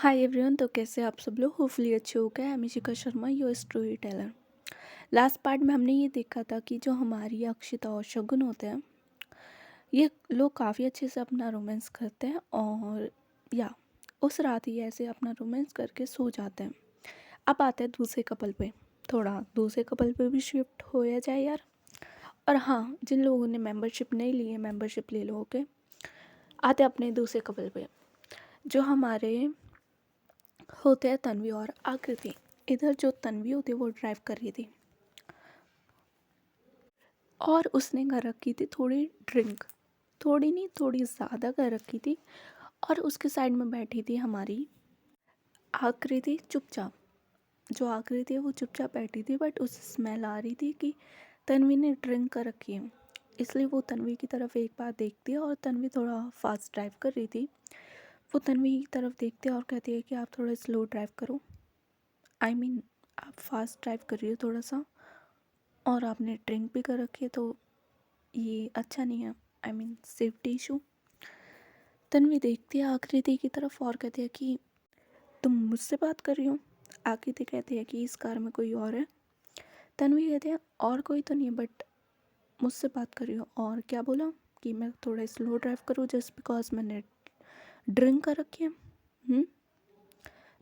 Hi everyone. तो कैसे आप सब लोग? होपफुली अच्छे हो गए। मैं Shikha Sharma, your story teller. Last part में हमने ये देखा था कि जो हमारी अक्षिता और शगुन होते हैं, ये लोग काफ़ी अच्छे से अपना रोमांस करते हैं और या उस रात ही ऐसे अपना रोमांस करके सो जाते हैं। अब आते हैं दूसरे कपल पे। थोड़ा दूसरे कपल पे भी शिफ्ट होया जाए यार। और हाँ, जिन लोगों ने मेंबरशिप नहीं ली है, मेंबरशिप ले लो। ओके, आते हैं अपने दूसरे कपल पे। जो हमारे होते हैं तन्वी और आकृति। इधर जो तन्वी होती है वो ड्राइव कर रही थी और उसने कर रखी थी थोड़ी ड्रिंक। थोड़ी नहीं, थोड़ी ज़्यादा कर रखी थी। और उसके साइड में बैठी थी हमारी आकृति चुपचाप। जो आकृति है वो चुपचाप बैठी थी, बट उसे स्मेल आ रही थी कि तन्वी ने ड्रिंक कर रखी है। इसलिए वो तन्वी की तरफ एक बार देखती है और तन्वी थोड़ा फास्ट ड्राइव कर रही थी। वो तन्वी की तरफ देखती है और कहती है कि आप थोड़ा स्लो ड्राइव करो। आप फास्ट ड्राइव कर रही हो थोड़ा सा, और आपने ड्रिंक भी कर रखी है, तो ये अच्छा नहीं है। Safety issue. तन्वी देखती है आकृति की तरफ और कहती है कि तुम मुझसे बात कर रही हो। आकृति कहती है कि इस कार में कोई और है। तन्वी कहती है और कोई तो नहीं है, बट मुझसे बात कर रही हो। और क्या बोला कि मैं थोड़ा स्लो ड्राइव करूँ जस्ट बिकॉज मैंने ड्रिंक कर रखी है।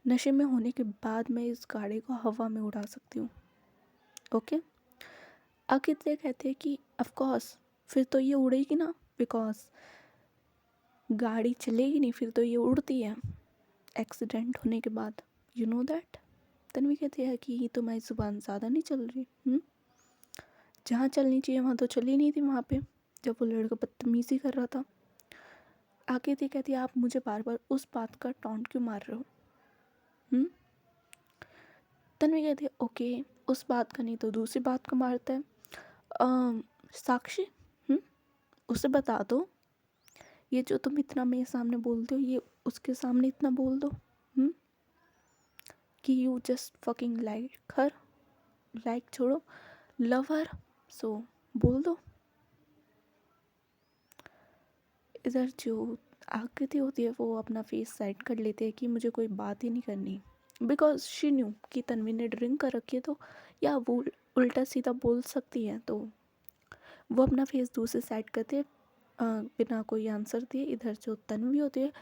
नशे में होने के बाद मैं इस गाड़ी को हवा में उड़ा सकती हूँ। ओके। आकृति कहती है कि ऑफ कोर्स, फिर तो ये उड़ेगी ना, बिकॉज गाड़ी चलेगी नहीं, फिर तो ये उड़ती है एक्सीडेंट होने के बाद। You know that. तन्वी कहती है कि तुम्हारी जुबान ज़्यादा नहीं चल रही। जहाँ चलनी चाहिए वहाँ तो चली नहीं थी, वहाँ पे जब वो लड़का बदतमीज़ी कर रहा था। आकृति कहती है आप मुझे बार बार उस बात का टॉन्ट क्यों मार रहे हो? तन्वी कहती है ओके, उस बात का नहीं तो दूसरी बात का मारता है। साक्षी, उसे बता दो ये जो तुम इतना मेरे सामने बोलते हो, ये उसके सामने इतना बोल दो कि you just fucking like her. Like छोड़ो, लव हर। सो बोल दो। इधर जो आकृति होती है वो अपना फेस साइड कर लेती है कि मुझे कोई बात ही नहीं करनी, बिकॉज शी न्यू कि तन्वी ने ड्रिंक कर रखी है, तो या वो उल्टा सीधा बोल सकती है। तो वो अपना फेस दूसरे साइड करते है बिना कोई आंसर दिए। इधर जो तन्वी होती है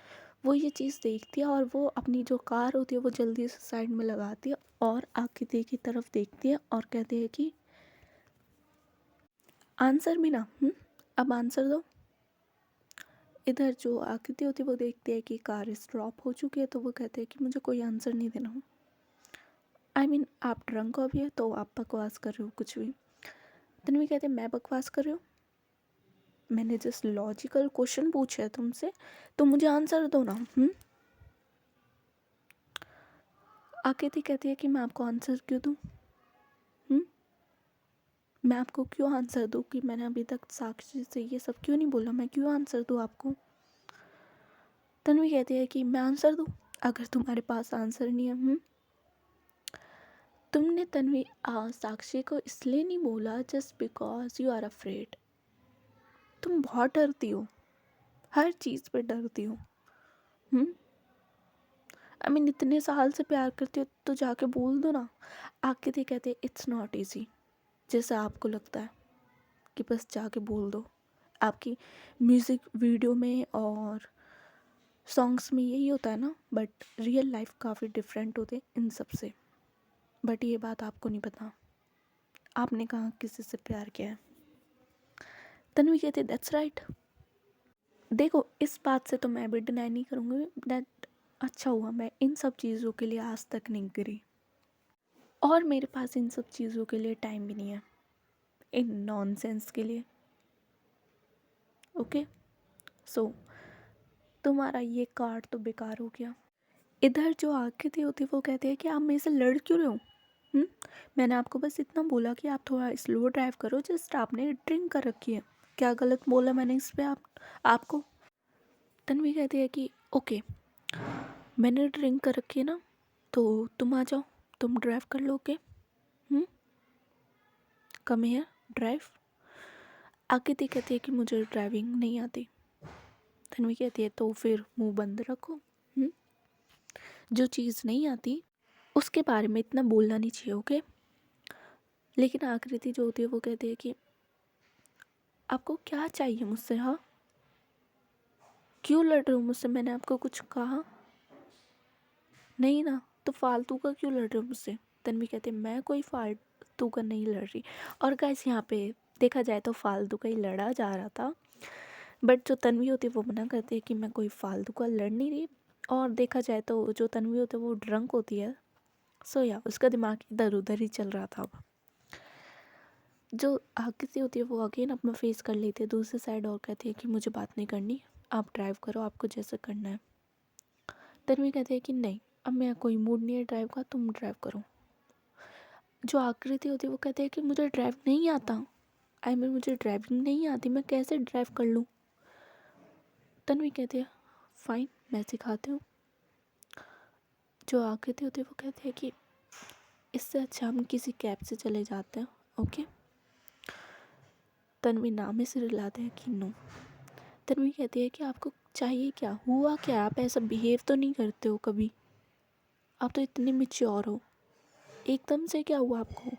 वो ये चीज़ देखती है और वो अपनी जो कार होती है वो जल्दी से साइड में लगाती है और आकृति की तरफ देखती है और कहती है कि आंसर भी ना। अब आंसर दो। इधर जो आकृति होती है वो देखती है कि कार स्टॉप हो चुकी है, तो वो कहते हैं कि मुझे कोई आंसर नहीं देना हो। आप ड्रंक हो अभी, तो आप बकवास कर रहे हो कुछ भी। तन्वी कहते हैं मैं बकवास कर रही हूँ? मैंने जस्ट लॉजिकल क्वेश्चन पूछा है तुमसे, तो मुझे आंसर दो ना। आकृति कहती है कि मैं आपको आंसर क्यों दूँ? मैं आपको क्यों आंसर दूँ कि मैंने अभी तक साक्षी से ये सब क्यों नहीं बोला? मैं क्यों आंसर दूँ आपको? तन्वी कहती है कि मैं आंसर दूँ अगर तुम्हारे पास आंसर नहीं है। तुमने तन्वी साक्षी को इसलिए नहीं बोला just because you are afraid. तुम बहुत डरती हो, हर चीज़ पे डरती हो। इतने साल से प्यार करती हो तो जाके बोल दो ना। आकृति कहते इट्स नॉट इजी जैसा आपको लगता है कि बस जाके बोल दो। आपकी म्यूज़िक वीडियो में और सॉन्ग्स में यही होता है ना, बट रियल लाइफ काफ़ी डिफरेंट होते इन सब से। बट ये बात आपको नहीं पता। आपने कहा किसी से प्यार किया है। तन्वी कहती दैट्स राइट। देखो, इस बात से तो मैं भी डिनाई नहीं करूँगी दैट अच्छा हुआ मैं इन सब चीज़ों के लिए आज तक नहीं करी, और मेरे पास इन सब चीज़ों के लिए टाइम भी नहीं है, इन नॉनसेंस के लिए। ओके, सो तुम्हारा ये कार्ड तो बेकार हो गया। इधर जो आकृति होती है वो कहती है कि आप मेरे से लड़ क्यों रहे हो? मैंने आपको बस इतना बोला कि आप थोड़ा स्लो ड्राइव करो, जस्ट आपने ड्रिंक कर रखी है। क्या गलत बोला मैंने इस पे आपको? तन्वी कहती है कि ओके, मैंने ड्रिंक कर रखी है ना, तो तुम आ जाओ, तुम ड्राइव कर लोगे। Come here, drive. आकृति कहती है कि मुझे ड्राइविंग नहीं आती। तन्वी कहती है तो फिर मुंह बंद रखो। जो चीज़ नहीं आती उसके बारे में इतना बोलना नहीं चाहिए, ओके। लेकिन आकृति जो होती है वो कहती है कि आपको क्या चाहिए मुझसे, हाँ, क्यों लड़ रहे हो मुझसे, मैंने आपको कुछ कहा नहीं ना, तो फालतू का क्यों लड़ रहे हो मुझसे। तन्वी कहती है मैं कोई फालतू का नहीं लड़ रही। और गाइस यहाँ पे देखा जाए तो फालतू का ही लड़ा जा रहा था, बट जो तन्वी होती है वो मना करती है कि मैं कोई फालतू का लड़ नहीं रही। और देखा जाए तो जो तन्वी होती है वो ड्रंक होती है, सो या उसका दिमाग इधर उधर ही चल रहा था। अब जो आकृति होती है वो अगेन अपना फेस कर लेती है दूसरी साइड और कहती है कि मुझे बात नहीं करनी, आप ड्राइव करो, आपको जैसे करना है। तन्वी कहती है कि नहीं, अब मेरा कोई मूड नहीं है ड्राइव का, तुम ड्राइव करो। जो आकृति होती है वो कहती है कि मुझे ड्राइव नहीं आता, मुझे ड्राइविंग नहीं आती, मैं कैसे ड्राइव कर लूँ। तन्वी कहती है फाइन, मैं सिखाती हूँ। जो आकृति होती है वो कहती है कि इससे अच्छा हम किसी कैब से चले जाते हैं, ओके। तन्वी नामे से रिलाते हैं कि नो। तन्वी कहती है कि आपको चाहिए क्या, हुआ क्या, आप ऐसा बिहेव तो नहीं करते हो कभी, आप तो इतने मैच्योर हो, एकदम से क्या हुआ आपको।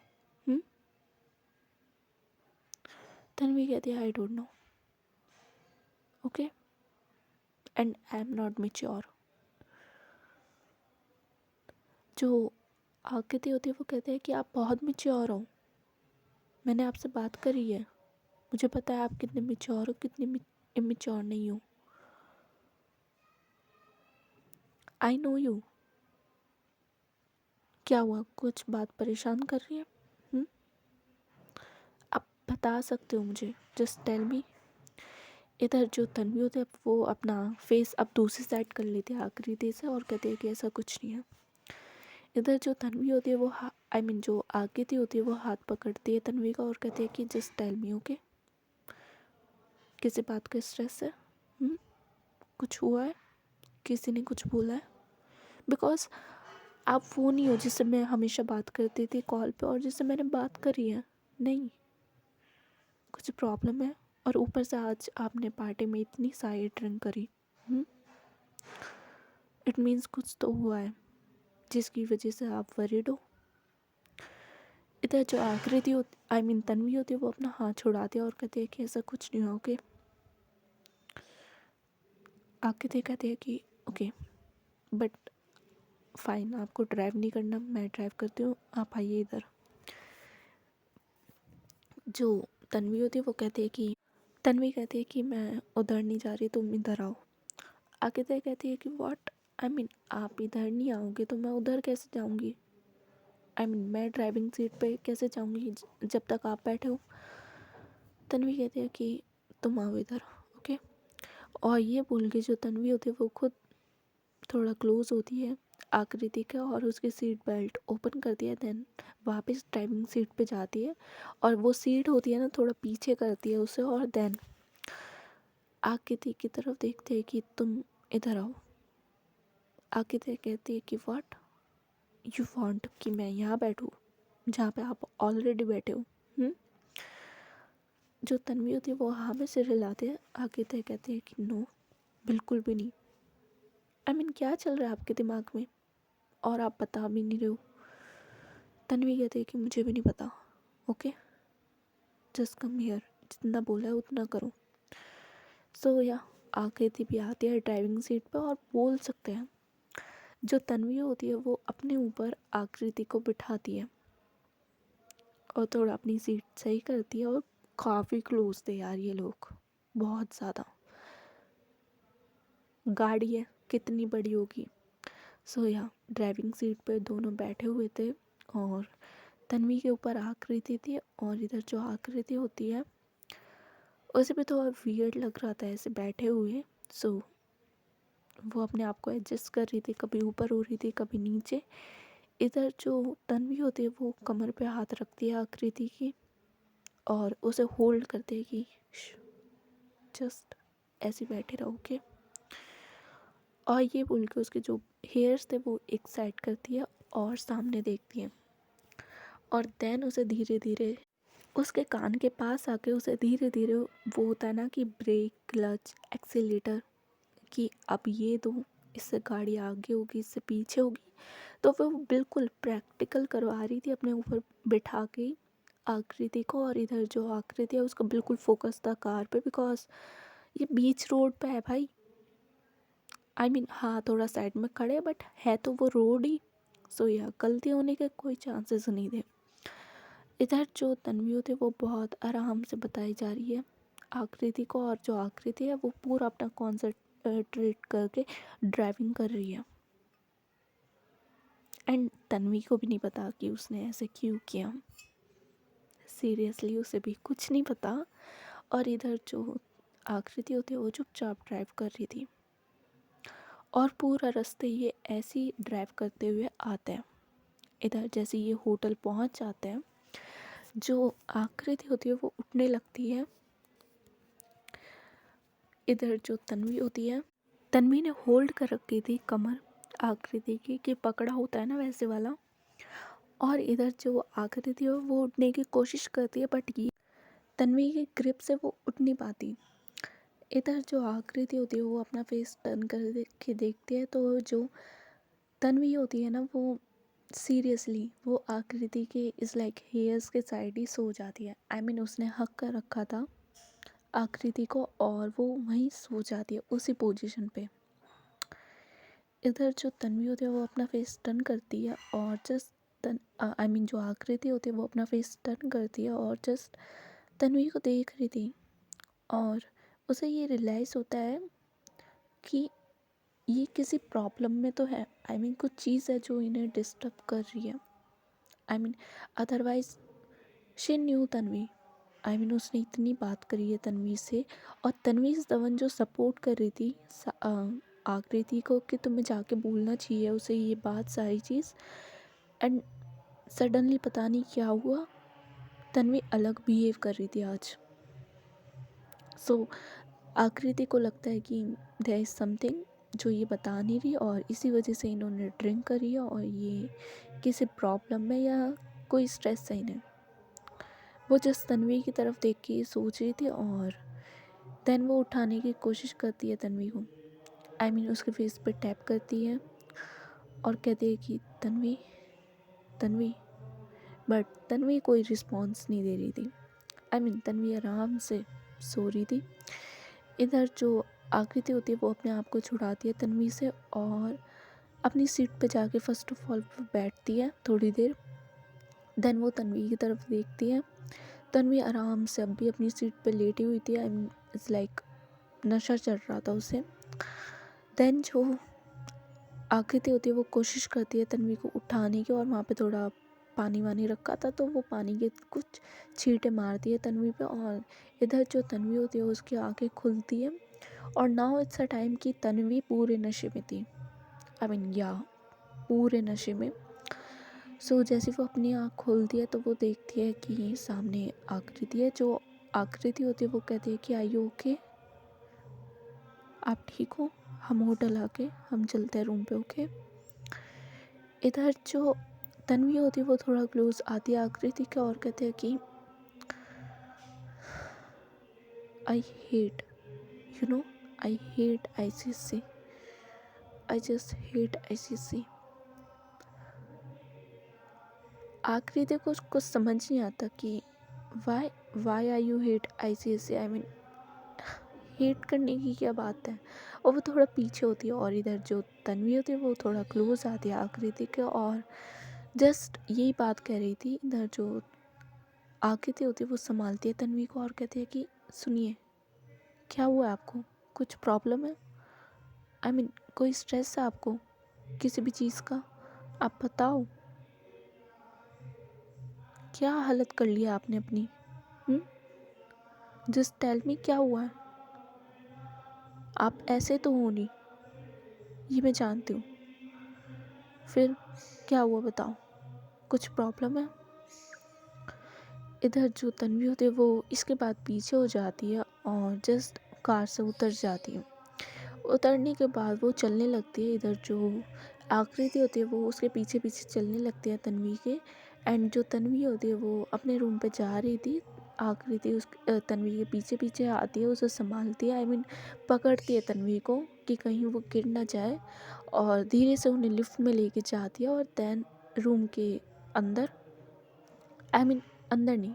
तन्वी कहती है I don't know, okay, and I am not mature. जो आकृति होती है वो कहते हैं कि आप बहुत मैच्योर हो, मैंने आपसे बात करी है, मुझे पता है आप कितने मैच्योर हो, कितने इमेच्योर नहीं हो। I know you. क्या हुआ, कुछ बात परेशान कर रही है, आप बता सकते हो मुझे, जस्ट टेल मी। इधर जो तन्वी होती है वो अपना फेस अब दूसरी साइड कर लेती है आकृति से और कहती है कि ऐसा कुछ नहीं है। इधर जो तन्वी होती है वो जो आकृति होती है वो हाथ पकड़ती है तन्वी का और कहती है कि जस्ट टेल मी, ओके, किसी बात का स्ट्रेस है, कुछ हुआ है, किसी ने कुछ बोला है, बिकॉज आप वो नहीं हो जिससे मैं हमेशा बात करती थी कॉल पे और जिससे मैंने बात करी है, नहीं, कुछ प्रॉब्लम है। और ऊपर से आज आपने पार्टी में इतनी सारी ड्रिंक करी, इट मीन्स कुछ तो हुआ है जिसकी वजह से आप वरीड हो। इधर जो आकृति होती तन्वी होती है वो अपना हाथ छुड़ाती है और कहती है कि ऐसा कुछ नहीं हुआ, ओके। आकृति कहती है कि ओके बट फाइन, आपको ड्राइव नहीं करना, मैं ड्राइव करती हूँ, आप आइए इधर। जो तन्वी होती है वो कहती है कि तन्वी कहती है कि मैं उधर नहीं जा रही, तुम इधर आओ। आकृति कहती है कि व्हाट, आप इधर नहीं आओगे तो मैं उधर कैसे जाऊँगी, मैं ड्राइविंग सीट पे कैसे जाऊँगी जब तक आप बैठे हो। तन्वी कहती है कि तुम आओ इधर, ओके। और ये बोल के जो तन्वी होती है वो खुद थोड़ा क्लोज होती है आकृति का और उसकी सीट बेल्ट ओपन करती है, देन वापस ड्राइविंग सीट पे जाती है और वो सीट होती है ना थोड़ा पीछे करती है उसे और देन आकृति की तरफ देखते हैं कि तुम इधर आओ। आकृति कहती है कि व्हाट यू वांट, कि मैं यहाँ बैठूँ जहाँ पे आप ऑलरेडी बैठे हो। जो तन्वी होती है वो हाँ में सिर हिलाते हैं। आकृति कहती है कि नो, बिल्कुल भी नहीं। क्या चल रहा है आपके दिमाग में और आप बता भी नहीं रहे हो। तन्वी कहती है कि मुझे भी नहीं पता, ओके, जस्ट कम हियर, जितना बोला है उतना करो। सो या आकृति भी आती है ड्राइविंग सीट पर और बोल सकते हैं जो तन्वी होती है वो अपने ऊपर आकृति को बिठाती है और थोड़ा अपनी सीट सही करती है और काफ़ी क्लोज थे यार ये लोग, बहुत ज़्यादा। गाड़ी है कितनी बड़ी होगी। सो या ड्राइविंग सीट पर दोनों बैठे हुए थे और तन्वी के ऊपर आकृति थी और इधर जो आकृति होती है उसे भी थोड़ा वियर्ड लग रहा था ऐसे बैठे हुए। सो वो अपने आप को एडजस्ट कर रही थी, कभी ऊपर हो रही थी कभी नीचे। इधर जो तन्वी होती है वो कमर पे हाथ रखती है आकृति की और उसे होल्ड करते है कि जस्ट ऐसे बैठे रहो, ओके। और ये बोल के उसके जो हेयर्स थे वो एक साइड करती है और सामने देखती है और देन उसे धीरे धीरे उसके कान के पास आके उसे धीरे धीरे वो होता है ना कि ब्रेक क्लच एक्सीलेटर कि अब ये दो इससे गाड़ी आगे होगी, इससे पीछे होगी। तो वो बिल्कुल प्रैक्टिकल करवा रही थी अपने ऊपर बिठा के आकृति को, और इधर जो आकृति है उसका बिल्कुल फोकस था कार पे, बिकॉज ये बीच रोड पे है भाई। आई मीन हाँ, थोड़ा साइड में खड़े बट है तो वो रोड ही। सो या गलती होने के कोई चांसेस नहीं थे। इधर जो तन्वी होती है वो बहुत आराम से बताई जा रही है आकृति को, और जो आकृति है वो पूरा अपना कॉन्सेंट्रेट करके ड्राइविंग कर रही है। एंड तन्वी को भी नहीं पता कि उसने ऐसे क्यों किया। सीरियसली उसे भी कुछ नहीं पता। और इधर जो आकृति होती है वो चुपचाप ड्राइव कर रही थी, और पूरा रास्ते ये ऐसी ड्राइव करते हुए आते हैं। इधर जैसे ये होटल पहुंच जाते हैं, जो आकृति होती है वो उठने लगती है। इधर जो तन्वी होती है, तन्वी ने होल्ड कर रखी थी कमर आकृति की, कि पकड़ा होता है ना वैसे वाला। और इधर जो आकृति है वो उठने की कोशिश करती है, बट ये तन्वी की ग्रिप से वो उठ नहीं पाती। इधर जो आकृति होती है वो अपना फेस टर्न कर के देखती है, तो जो तन्वी होती है ना वो सीरियसली वो आकृति के इस लाइक हेयर्स के साइड ही सो जाती है। आई मीन उसने हक कर रखा था आकृति को, और वो वहीं सो जाती है उसी पोजीशन पे। इधर जो तन्वी होती है वो अपना फेस टर्न करती है, और जस्ट आई मीन जो आकृति होती है वो अपना फेस टर्न करती है और जस्ट तन्वी को देख रही थी। और उसे ये रियलाइज़ होता है कि ये किसी प्रॉब्लम में तो है। आई मीन कुछ चीज़ है जो इन्हें डिस्टर्ब कर रही है। I mean otherwise she knew Tanvi. I mean उसने इतनी बात करी है तन्वी से, और तन्वी इज़ द वन जो सपोर्ट कर रही थी आकृति को कि तुम्हें जाके बोलना चाहिए उसे ये बात सारी चीज़। एंड सडनली पता नहीं क्या हुआ, तन्वी अलग बिहेव कर रही थी आज। सो आकृति को लगता है कि देयर इज़ समथिंग जो ये बता नहीं रही, और इसी वजह से इन्होंने ड्रिंक करी है, और ये किसी प्रॉब्लम में या कोई स्ट्रेस है इन्हें। वो जस्ट तन्वी की तरफ देख के सोच रही थी, और देन वो उठाने की कोशिश करती है तन्वी को। आई मीन उसके फेस पे टैप करती है और कहती है कि तन्वी तन्वी। बट तन्वी कोई रिस्पॉन्स नहीं दे रही थी। आई मीन तन्वी आराम से सो रही थी। इधर जो आकृति होती है वो अपने आप को छुड़ाती है तन्वी से, और अपनी सीट पे जाके फर्स्ट ऑफ ऑल बैठती है थोड़ी देर। देन वो तन्वी की तरफ देखती है। तन्वी आराम से अब भी अपनी सीट पे लेटी हुई थी। आई मीन इट्स लाइक नशा चढ़ रहा था उसे। देन जो आकृति होती है वो कोशिश करती है तन्वी को उठाने की, और वहाँ पे थोड़ा पानी वानी रखा था तो वो पानी के कुछ छींटे मारती है तन्वी पे। और इधर जो तन्वी होती है उसकी आंखें खुलती है, और नाउ इट्स अ टाइम कि तन्वी पूरे नशे में थी। आई मीन या पूरे नशे में। सो जैसे वो अपनी आँख खोलती है तो वो देखती है कि सामने आकृति है। जो आकृति होती है वो कहती है कि आई यू ओके, आप ठीक हो, हम होटल आके हम चलते हैं रूम पे, ओके। इधर जो तन्वी होती है वो थोड़ा क्लोज आती है आकृति के, और कहते हैं कि I hate I hate ICC, I just hate ICC। Akriti को कुछ समझ नहीं आता कि why are you hate ICC। I mean hate करने की क्या बात है। और वो थोड़ा पीछे होती है, और इधर जो तन्वी होती है वो थोड़ा क्लोज आती है आकृति के, और जस्ट यही बात कह रही थी। इधर जो आकृति होती है वो संभालती है तन्वी को और कहती है कि सुनिए, क्या हुआ है आपको, कुछ प्रॉब्लम है। आई मीन कोई स्ट्रेस है आपको किसी भी चीज़ का, आप बताओ क्या हालत कर लिया आपने अपनी। जस्ट टेल मी क्या हुआ है। आप ऐसे तो हो नहीं, ये मैं जानती हूँ। फिर क्या हुआ बताओ, कुछ प्रॉब्लम है। इधर जो तन्वी होती है वो इसके बाद पीछे हो जाती है और जस्ट कार से उतर जाती है। उतरने के बाद वो चलने लगती है। इधर जो आकृति होती है वो उसके पीछे पीछे चलने लगती है तन्वी के। एंड जो तन्वी होती है वो अपने रूम पे जा रही थी, आकृति उस तन्वी के पीछे पीछे आती है, उसे संभालती है। आई मीन पकड़ती है तन्वी को कि कहीं वो गिर ना जाए, और धीरे से उन्हें लिफ्ट में लेके जाती है और देन रूम के अंदर, आई मीन अंदर नहीं,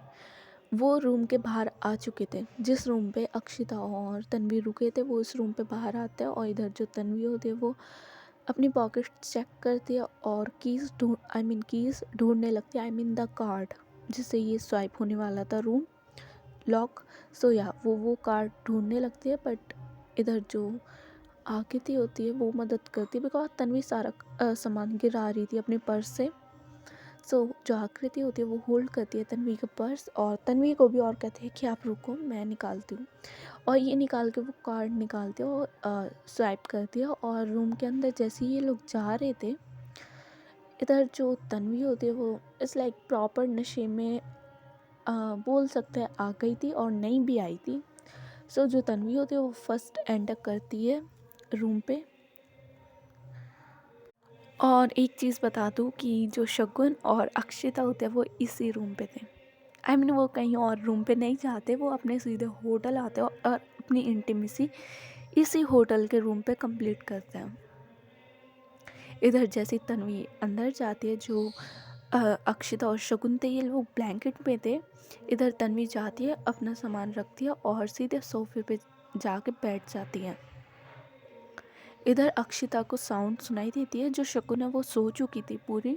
वो रूम के बाहर आ चुके थे। जिस रूम पे अक्षिता और तन्वी रुके थे वो उस रूम पे बाहर आते हैं, और इधर जो तन्वी होती है वो अपनी पॉकेट चेक करती है और कीज़ ढूंढने लगती है, आई मीन द कार्ड जिससे ये स्वाइप होने वाला था रूम लॉक। सो या वो कार्ड ढूंढने लगती है, बट इधर जो आकृति होती है वो मदद करती है, बिकॉज तन्वी सारा सामान गिरा रही थी अपने पर्स से। सो जो आकृति होती है वो होल्ड करती है तन्वी का पर्स, और तन्वी को भी, और कहती है कि आप रुको मैं निकालती हूँ, और ये निकाल के वो कार्ड निकालती है और स्वाइप करती है। और रूम के अंदर जैसे ही ये लोग जा रहे थे, इधर जो तन्वी होती है वो इस लाइक प्रॉपर नशे में बोल सकते हैं आ गई थी, और नहीं भी आई थी। सो जो तन्वी होती है वो फर्स्ट एंटर करती है रूम पे। और एक चीज़ बता दूँ कि जो शगुन और अक्षिता होते हैं वो इसी रूम पे थे, आई मीन वो कहीं और रूम पे नहीं जाते, वो अपने सीधे होटल आते हैं और अपनी इंटीमेसी इसी होटल के रूम पे कंप्लीट करते हैं। इधर जैसी तन्वी अंदर जाती है, जो अक्षिता और शगुन थे ये लोग ब्लैंकेट में थे, इधर तन्वी जाती है अपना सामान रखती है और सीधे सोफे पे जाके बैठ जाती है। इधर अक्षिता को साउंड सुनाई देती है, जो शगुन है वो सो चुकी थी पूरी।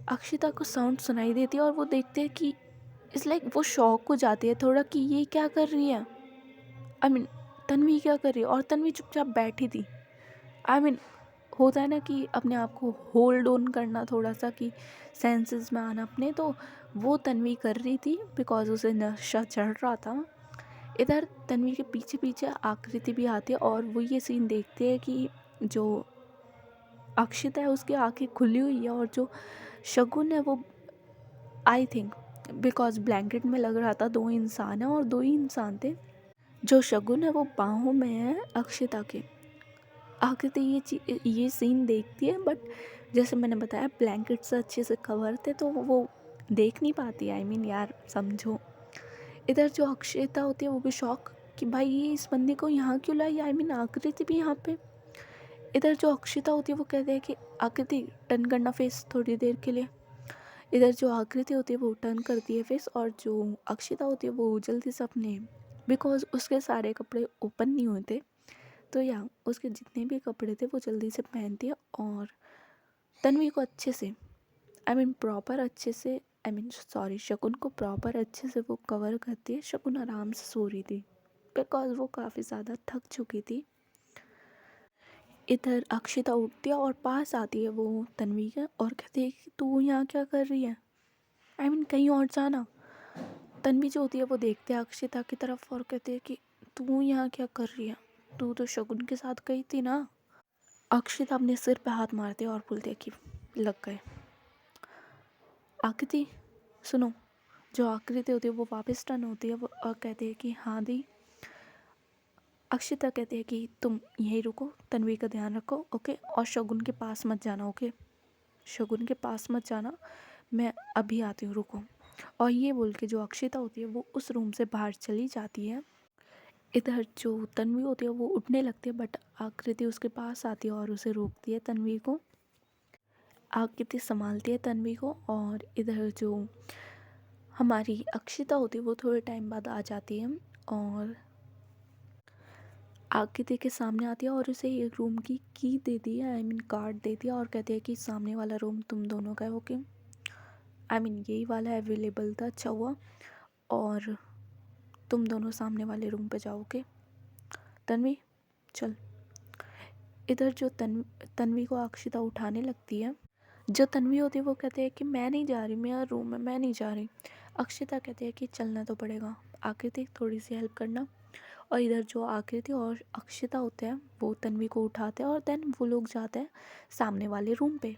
अक्षिता को साउंड सुनाई देती है और वो देखते हैं कि इट्स लाइक वो शॉक हो जाती है थोड़ा कि ये क्या कर रही है, आई मीन तन्वी क्या कर रही है, और तन्वी चुपचाप बैठी थी। आई मीन होता है ना कि अपने आप को होल्ड ऑन करना थोड़ा सा, कि सेंसेस में आना अपने, तो वो तन्वी कर रही थी बिकॉज उसे नशा चढ़ रहा था। इधर तन्वी के पीछे पीछे आकृति भी आती है और वो ये सीन देखते हैं कि जो अक्षिता है उसकी आंखें खुली हुई है, और जो शगुन है वो आई थिंक बिकॉज ब्लैंकेट में लग रहा था दो इंसान है और दो ही इंसान थे। जो शगुन है वो बाहों में है अक्षिता के। आकृति ये सीन देखती है, बट जैसे मैंने बताया ब्लैंकेट से अच्छे से कवर थे तो वो देख नहीं पाती, आई मीन यार समझो। इधर जो अक्षिता होती है वो भी शॉक कि भाई ये इस बंदी को यहाँ क्यों लाई, आई मीन आकृति भी यहाँ पे। इधर जो अक्षिता होती है वो कहते हैं कि आकृति टर्न करना फेस थोड़ी देर के लिए। इधर जो आकृति होती है वो टर्न करती है फेस, और जो अक्षिता होती है वो जल्दी से अपने, बिकॉज उसके सारे कपड़े ओपन नहीं हुए थे, तो या उसके जितने भी कपड़े थे वो जल्दी से पहनती है और तन्वी को अच्छे से, आई मीन प्रॉपर अच्छे से, आई मीन सॉरी शगुन को प्रॉपर अच्छे से वो कवर करती है। शगुन आराम से सो रही थी बिकॉज वो काफ़ी ज़्यादा थक चुकी थी। इधर अक्षिता उठती है और पास आती है वो तन्वी के और कहती है कि तू यहाँ क्या कर रही है, आई मीन कहीं और जाना। तन्वी जो होती है वो देखते हैं अक्षिता की तरफ और कहते हैं कि तू यहाँ क्या कर रही है, तू तो शगुन के साथ गई थी ना। अक्षिता अपने सिर पे हाथ मारते हैं और बोलते हैं कि लग गए। आकृति सुनो, जो आकृति होती है वो वापस टर्न होती है वो और कहते हैं कि हाँ दी। अक्षिता कहते हैं कि तुम यहीं रुको, तन्वी का ध्यान रखो ओके, और शगुन के पास मत जाना ओके, शगुन के पास मत जाना, मैं अभी आती हूँ रुको। और ये बोल के जो अक्षिता होती है वो उस रूम से बाहर चली जाती है। इधर जो तन्वी होती है वो उठने लगती है, बट आकृति उसके पास आती है और उसे रोकती है तन्वी को। आकृति संभालती है तन्वी को, और इधर जो हमारी अक्षिता होती है वो थोड़े टाइम बाद आ जाती है और आकृति के सामने आती है और उसे एक रूम की की देती है, आई मीन कार्ड देती है, और कहती है कि सामने वाला रूम तुम दोनों का है ओके, आई मीन यही वाला अवेलेबल था, अच्छा हुआ, और तुम दोनों सामने वाले रूम पे जाओगे। तन्वी चल। इधर जो तन्वी को अक्षिता उठाने लगती है, जो तन्वी होती है वो कहते हैं कि मैं नहीं जा रही, मेरा रूम है मैं नहीं जा रही। अक्षिता कहते हैं कि चलना तो पड़ेगा, आकृति थोड़ी सी हेल्प करना। और इधर जो आकृति और अक्षिता होते हैं वो तन्वी को उठाते हैं और देन वो लोग जाते हैं सामने वाले रूम पे।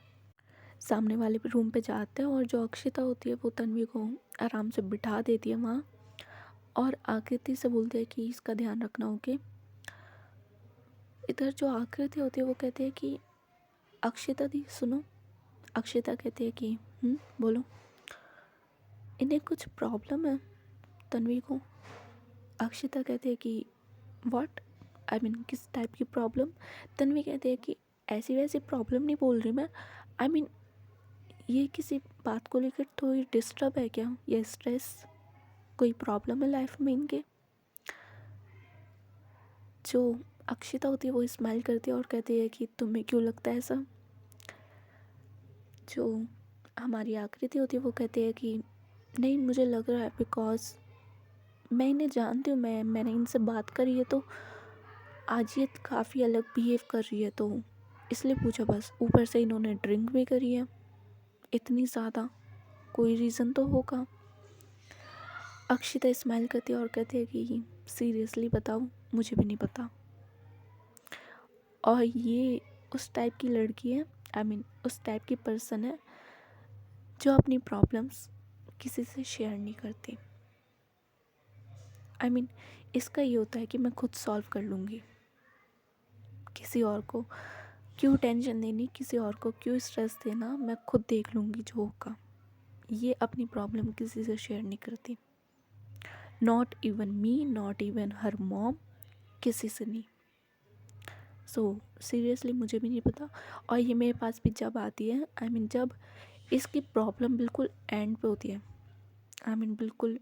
सामने वाले रूम पे जाते हैं और जो अक्षिता होती है वो तन्वी को आराम से बिठा देती है वहाँ, और आकृति से बोलते हैं कि इसका ध्यान रखना ओके। इधर जो आकृति होती है वो कहते हैं कि अक्षिता दी सुनो। अक्षिता कहती है कि बोलो। इन्हें कुछ प्रॉब्लम है तन्वी को। अक्षिता कहती है कि व्हाट, किस टाइप की प्रॉब्लम? तन्वी कहती है कि ऐसी वैसी प्रॉब्लम नहीं बोल रही मैं। आई मीन ये किसी बात को लेकर थोड़ी डिस्टर्ब है क्या, या स्ट्रेस, कोई प्रॉब्लम है लाइफ में इनके? जो अक्षिता होती है वो स्माइल करती है और कहती है कि तुम्हें क्यों लगता है ऐसा? जो हमारी आकृति होती है वो कहती है कि नहीं, मुझे लग रहा है बिकॉज मैं इन्हें जानती हूँ, मैंने इनसे बात करी है, तो आज ये काफ़ी अलग बिहेव कर रही है, तो इसलिए पूछा बस। ऊपर से इन्होंने ड्रिंक भी करी है इतनी ज़्यादा, कोई रीज़न तो होगा। अक्षिता स्माइल करती है और कहती है कि सीरियसली बताओ, मुझे भी नहीं पता। और ये उस टाइप की लड़की है, उस टाइप की पर्सन है जो अपनी प्रॉब्लम्स किसी से शेयर नहीं करती। इसका ये होता है कि मैं खुद सॉल्व कर लूँगी, किसी और को क्यों टेंशन देनी, किसी और को क्यों स्ट्रेस देना, मैं खुद देख लूँगी जो होगा। ये अपनी प्रॉब्लम किसी से शेयर नहीं करती, not even me, not even her mom, किसी से नहीं। सीरियसली मुझे भी नहीं पता। और ये मेरे पास भी जब आती है, जब इसकी प्रॉब्लम बिल्कुल एंड पे होती है, बिल्कुल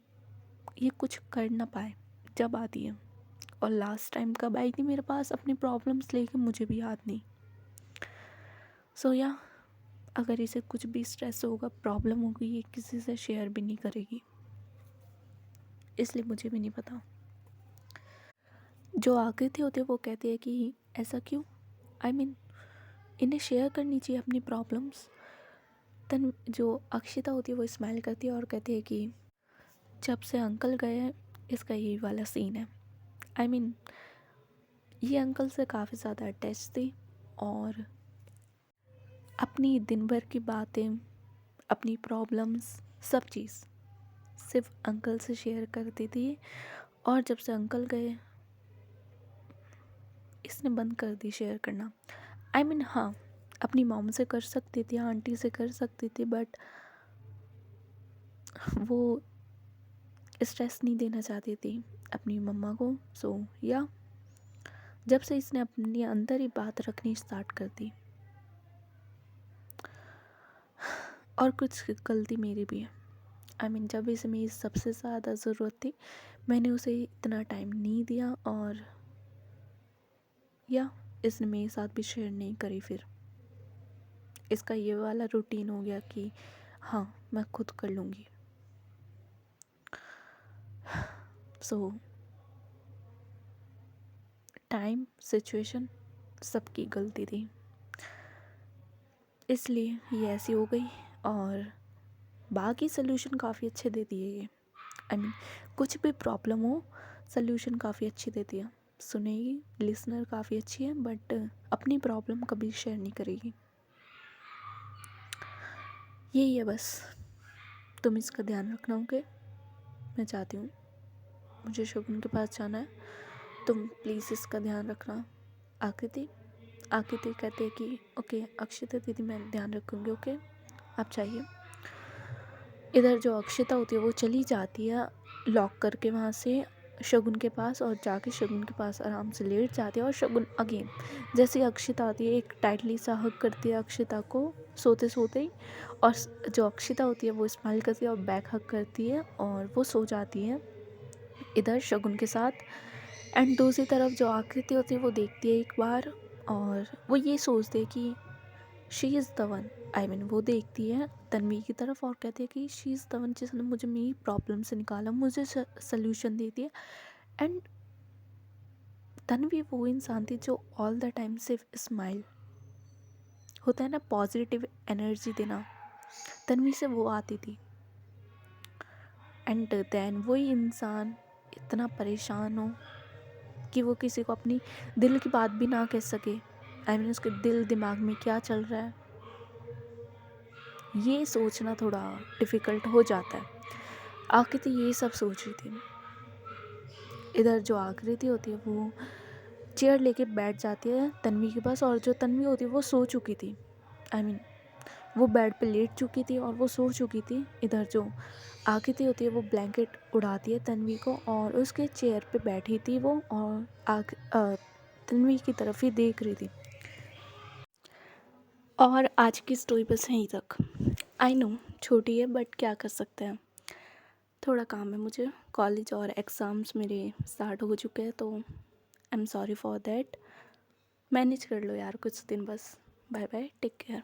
ये कुछ कर ना पाए, जब आती है। और लास्ट टाइम कब आई थी मेरे पास अपनी प्रॉब्लम्स लेके, मुझे भी याद नहीं। या अगर इसे कुछ भी स्ट्रेस होगा, प्रॉब्लम होगी, ये किसी से शेयर भी नहीं करेगी, इसलिए मुझे भी नहीं पता। जो आकृति होती है वो कहती है कि ऐसा क्यों, इन्हें शेयर करनी चाहिए अपनी प्रॉब्लम्स। जो अक्षिता होती है वो स्माइल करती है और कहती है कि जब से अंकल गए हैं, इसका यही वाला सीन है। ये अंकल से काफ़ी ज़्यादा अटैच थी और अपनी दिन भर की बातें, अपनी प्रॉब्लम्स, सब चीज़ सिर्फ अंकल से शेयर करती थी। और जब से अंकल गए, इसने बंद कर दी शेयर करना। हाँ, अपनी मॉम से कर सकती थी, आंटी से कर सकती थी, बट वो स्ट्रेस नहीं देना चाहती थी अपनी मम्मा को। या जब से इसने अपने अंदर ही बात रखनी स्टार्ट कर दी। और कुछ गलती मेरी भी है। जब इसे मेरी सबसे ज़्यादा ज़रूरत थी, मैंने उसे इतना टाइम नहीं दिया, और या इसने मेरे साथ भी शेयर नहीं करी। फिर इसका ये वाला रूटीन हो गया कि हाँ, मैं खुद कर लूँगी। टाइम, सिचुएशन, सबकी गलती थी, इसलिए ये ऐसी हो गई। और बाकी सल्यूशन काफ़ी अच्छे दे दिए ये। कुछ भी प्रॉब्लम हो, सल्यूशन काफ़ी अच्छी देती है, सुनेगी, लिसनर काफ़ी अच्छी है, बट अपनी प्रॉब्लम कभी शेयर नहीं करेगी। यही है बस, तुम इसका ध्यान रखना। ओके, मैं चाहती हूँ, मुझे शगुन के पास जाना है, तुम प्लीज़ इसका ध्यान रखना। आकृति कहते हैं कि ओके अक्षिता दीदी, मैं ध्यान रखूँगी। ओके, आप चाहिए। इधर जो अक्षिता होती है वो चली जाती है लॉक करके वहाँ से शगुन के पास, और जाके शगुन के पास आराम से लेट जाती है। और शगुन अगेन जैसे अक्षिता आती है, एक टाइटली सा हग करती है अक्षिता को सोते सोते ही, और जो अक्षिता होती है वो स्माइल करती है और बैक हग करती है, और वो सो जाती है इधर शगुन के साथ। एंड दूसरी तरफ जो आकृति होती है वो देखती है एक बार, और वो ये सोचती है कि शी इज़ द वन। वो देखती है तन्वी की तरफ और कहती है कि शी इज़ द वन, जिसने मुझे मेरी प्रॉब्लम से निकाला, मुझे सल्यूशन देती है। एंड तन्वी वो इंसान थी जो ऑल द टाइम सिर्फ स्माइल होता है ना, पॉजिटिव एनर्जी देना, तन्वी से वो आती थी। एंड देन वही इंसान इतना परेशान हो कि वो किसी को अपनी दिल की बात भी ना कह सके। उसके दिल दिमाग में क्या चल रहा है, ये सोचना थोड़ा डिफ़िकल्ट हो जाता है। आकृति ये सब सोच रही थी। इधर जो आकृति होती है वो चेयर लेके बैठ जाती है तन्वी के पास, और जो तन्वी होती है वो सो चुकी थी। वो बेड पे लेट चुकी थी और वो सो चुकी थी। इधर जो आकृति होती है वो ब्लैंकेट उड़ाती है तन्वी को, और उसके चेयर पे बैठी थी वो, और तन्वी की तरफ ही देख रही थी। और आज की स्टोरी बस यहीं तक। आई नो छोटी है बट क्या कर सकते हैं। थोड़ा काम है मुझे, कॉलेज और एग्ज़ाम्स मेरे स्टार्ट हो चुके हैं, तो I am sorry for that. Manage कर लो यार कुछ दिन बस। Bye bye, take care.